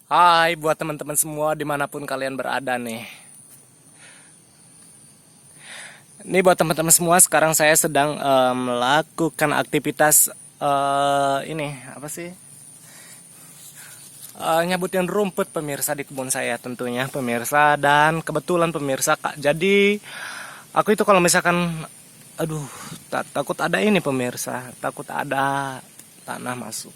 Hai buat teman-teman semua dimanapun kalian berada nih. Ini buat teman-teman semua, sekarang saya sedang melakukan aktivitas ini apa sih? Nyabutin rumput pemirsa di kebun saya tentunya pemirsa, dan kebetulan pemirsa Kak. Jadi aku itu kalau misalkan aduh takut ada ini pemirsa, takut ada tanah masuk.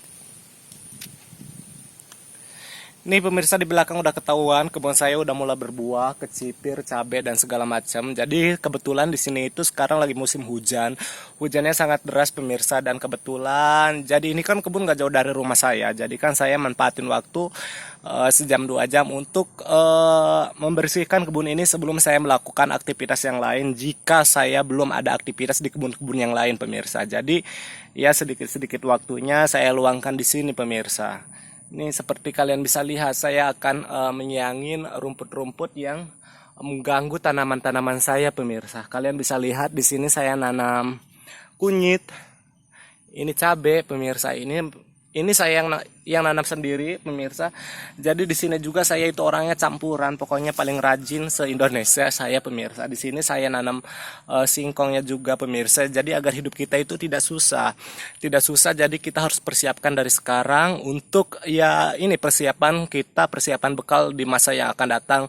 Nih pemirsa, di belakang udah ketahuan kebun saya udah mulai berbuah, kecipir, cabai dan segala macam. Jadi kebetulan di sini itu sekarang lagi musim hujan. Hujannya sangat deras pemirsa, dan kebetulan jadi ini kan kebun gak jauh dari rumah saya. Jadi kan saya manfaatin waktu sejam 2 jam untuk membersihkan kebun ini sebelum saya melakukan aktivitas yang lain. Jika saya belum ada aktivitas di kebun-kebun yang lain pemirsa. Jadi ya sedikit-sedikit waktunya saya luangkan di sini pemirsa. Ini seperti kalian bisa lihat, saya akan menyiangin rumput-rumput yang mengganggu tanaman-tanaman saya pemirsa. Kalian bisa lihat di sini saya nanam kunyit, ini cabai pemirsa. Ini saya yang nanam sendiri pemirsa. Jadi di sini juga saya itu orangnya campuran, pokoknya paling rajin se-Indonesia saya pemirsa. Di sini saya nanam singkongnya juga pemirsa. Jadi agar hidup kita itu tidak susah. Tidak susah, jadi kita harus persiapkan dari sekarang untuk ya ini persiapan kita, persiapan bekal di masa yang akan datang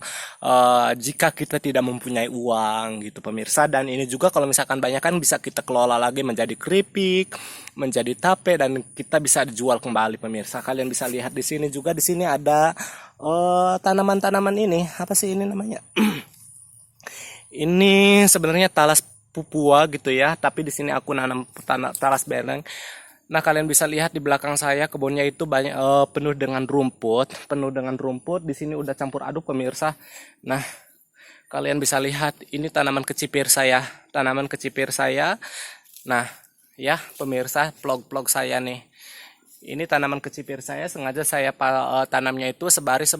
jika kita tidak mempunyai uang gitu pemirsa. Dan ini juga kalau misalkan banyak kan bisa kita kelola lagi menjadi keripik, menjadi tape, dan kita bisa dijual kembali pemirsa. Kalian bisa lihat di sini juga, di sini ada tanaman-tanaman ini apa sih ini namanya? Ini sebenarnya talas pupua gitu ya, tapi di sini aku nanam talas bereng. Nah, kalian bisa lihat di belakang saya kebunnya itu banyak penuh dengan rumput, penuh dengan rumput. Di sini udah campur aduk pemirsa. Nah, kalian bisa lihat ini tanaman kecipir saya, tanaman kecipir saya. Nah, ya pemirsa, vlog-vlog saya nih. Ini tanaman kecipir saya, sengaja saya tanamnya itu sebaris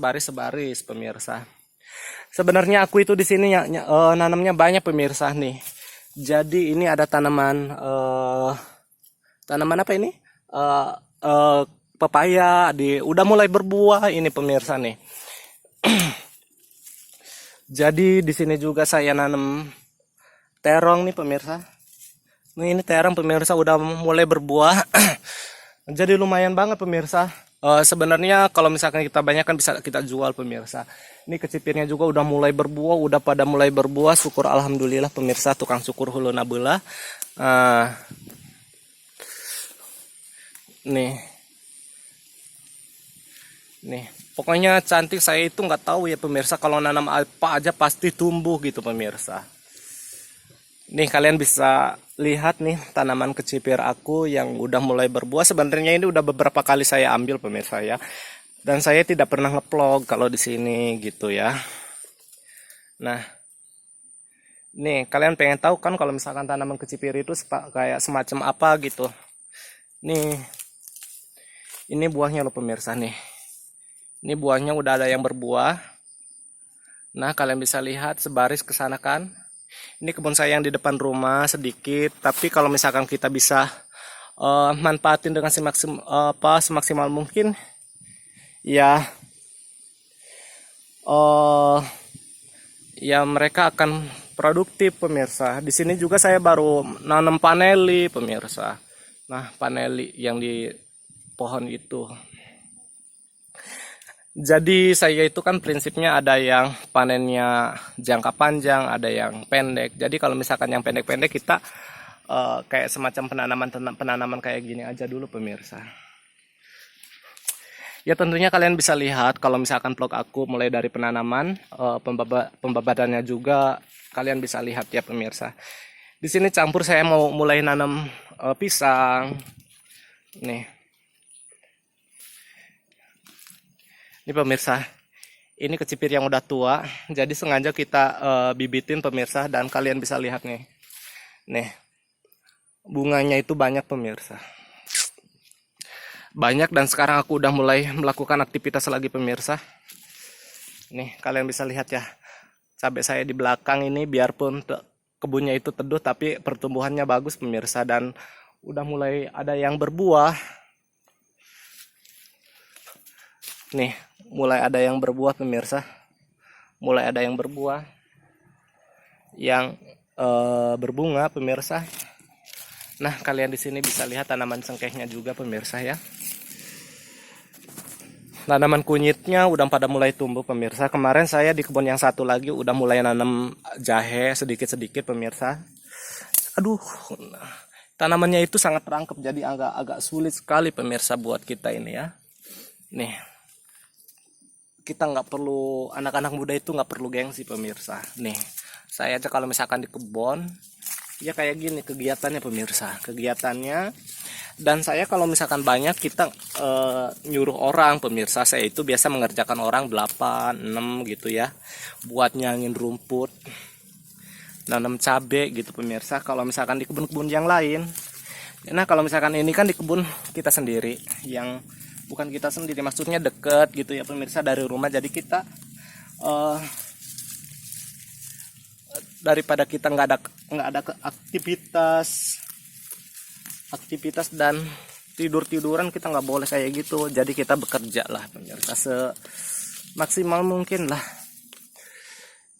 pemirsa. Sebenarnya aku itu di sini nanamnya banyak pemirsa nih. Jadi ini ada tanaman apa ini? Eh, eh, Pepaya udah mulai berbuah ini pemirsa nih. Jadi di sini juga saya nanam terong nih pemirsa. Ini terong pemirsa udah mulai berbuah. Jadi lumayan banget pemirsa. Sebenarnya kalau misalkan kita banyak kan bisa kita jual pemirsa. Ini kecipirnya juga udah mulai berbuah, udah pada mulai berbuah. Syukur alhamdulillah pemirsa, tukang syukur hulu nabelah. Nih, nih. Pokoknya cantik, saya itu nggak tahu ya pemirsa, kalau nanam apa aja pasti tumbuh gitu pemirsa. Nih kalian bisa lihat nih tanaman kecipir aku yang udah mulai berbuah. Sebenarnya ini udah beberapa kali saya ambil pemirsa ya. Dan saya tidak pernah ngeplog kalau di sini gitu ya. Nah, nih kalian pengen tahu kan kalau misalkan tanaman kecipir itu kayak semacam apa gitu. Nih, ini buahnya loh pemirsa nih. Ini buahnya udah ada yang berbuah. Nah, kalian bisa lihat sebaris ke sana kan. Ini kebun saya yang di depan rumah sedikit, tapi kalau misalkan kita bisa manfaatin dengan semaksimal mungkin, ya ya mereka akan produktif pemirsa. Di sini juga saya baru nanam paneli pemirsa. Nah, paneli yang di pohon itu. Jadi saya itu kan prinsipnya ada yang panennya jangka panjang, ada yang pendek. Jadi kalau misalkan yang pendek-pendek kita kayak semacam penanaman kayak gini aja dulu pemirsa. Ya tentunya kalian bisa lihat kalau misalkan vlog aku mulai dari penanaman, pembabatannya juga kalian bisa lihat ya pemirsa. Di sini campur saya mau mulai nanam pisang. Nih. Ini pemirsa, ini kecipir yang udah tua, jadi sengaja kita bibitin pemirsa, dan kalian bisa lihat nih. Nih, bunganya itu banyak pemirsa. Banyak, dan sekarang aku udah mulai melakukan aktivitas lagi pemirsa. Nih, kalian bisa lihat ya. Cabai saya di belakang ini biarpun kebunnya itu teduh tapi pertumbuhannya bagus pemirsa, dan udah mulai ada yang berbuah. Nih, mulai ada yang berbuah pemirsa, mulai ada yang berbuah, yang berbunga pemirsa. Nah, kalian di sini bisa lihat tanaman cengkehnya juga pemirsa ya. Tanaman kunyitnya udah pada mulai tumbuh pemirsa. Kemarin saya di kebun yang satu lagi udah mulai nanam jahe sedikit-sedikit pemirsa. Aduh, tanamannya itu sangat rangkap, jadi agak sulit sekali pemirsa buat kita ini ya. Nih, kita nggak perlu, anak-anak muda itu nggak perlu gengsi pemirsa. Nih, saya aja kalau misalkan di kebun ya kayak gini kegiatannya pemirsa, kegiatannya. Dan saya kalau misalkan banyak kita nyuruh orang pemirsa, saya itu biasa mengerjakan orang 8, 6 gitu ya, buat nyangin rumput, nanam cabe gitu pemirsa. Kalau misalkan di kebun-kebun yang lain, nah kalau misalkan ini kan di kebun kita sendiri, yang bukan kita sendiri, maksudnya deket gitu ya pemirsa dari rumah. Jadi kita daripada kita nggak ada aktivitas dan tiduran kita nggak boleh kayak gitu. Jadi kita bekerja lah pemirsa semaksimal mungkin lah.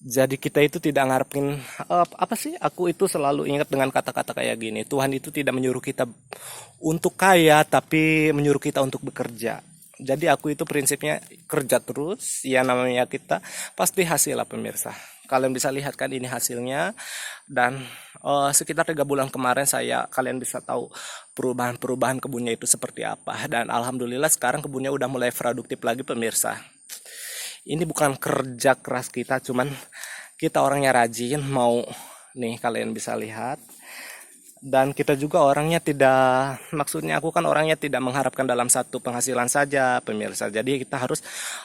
Jadi kita itu tidak ngarepin apa sih, aku itu selalu ingat dengan kata-kata kayak gini, Tuhan itu tidak menyuruh kita untuk kaya, tapi menyuruh kita untuk bekerja. Jadi aku itu prinsipnya kerja terus, ya namanya kita pasti hasil lah pemirsa. Kalian bisa lihat kan ini hasilnya. Dan sekitar 3 bulan kemarin kalian bisa tahu perubahan kebunnya itu seperti apa. Dan alhamdulillah sekarang kebunnya udah mulai produktif lagi pemirsa. Ini bukan kerja keras kita, cuman kita orangnya rajin, mau nih kalian bisa lihat. Dan kita juga orangnya tidak, maksudnya aku kan orangnya tidak mengharapkan dalam satu penghasilan saja pemirsa. Jadi kita harus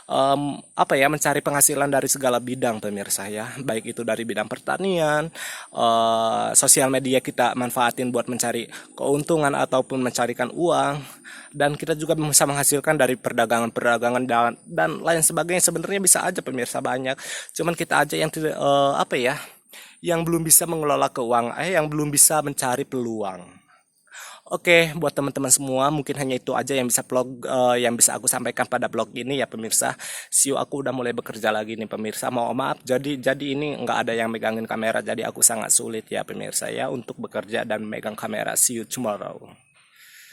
mencari penghasilan dari segala bidang pemirsa ya. Baik itu dari bidang pertanian, sosial media kita manfaatin buat mencari keuntungan ataupun mencarikan uang. Dan kita juga bisa menghasilkan dari perdagangan dan lain sebagainya. Sebenarnya bisa aja pemirsa banyak. Cuman kita aja yang tidak yang belum bisa mengelola keuangan, yang belum bisa mencari peluang. Oke, buat teman-teman semua, mungkin hanya itu aja yang bisa aku sampaikan pada blog ini ya pemirsa. See you, aku udah mulai bekerja lagi nih pemirsa. Mohon maaf, jadi ini nggak ada yang megangin kamera, jadi aku sangat sulit ya pemirsa ya untuk bekerja dan megang kamera. See you tomorrow.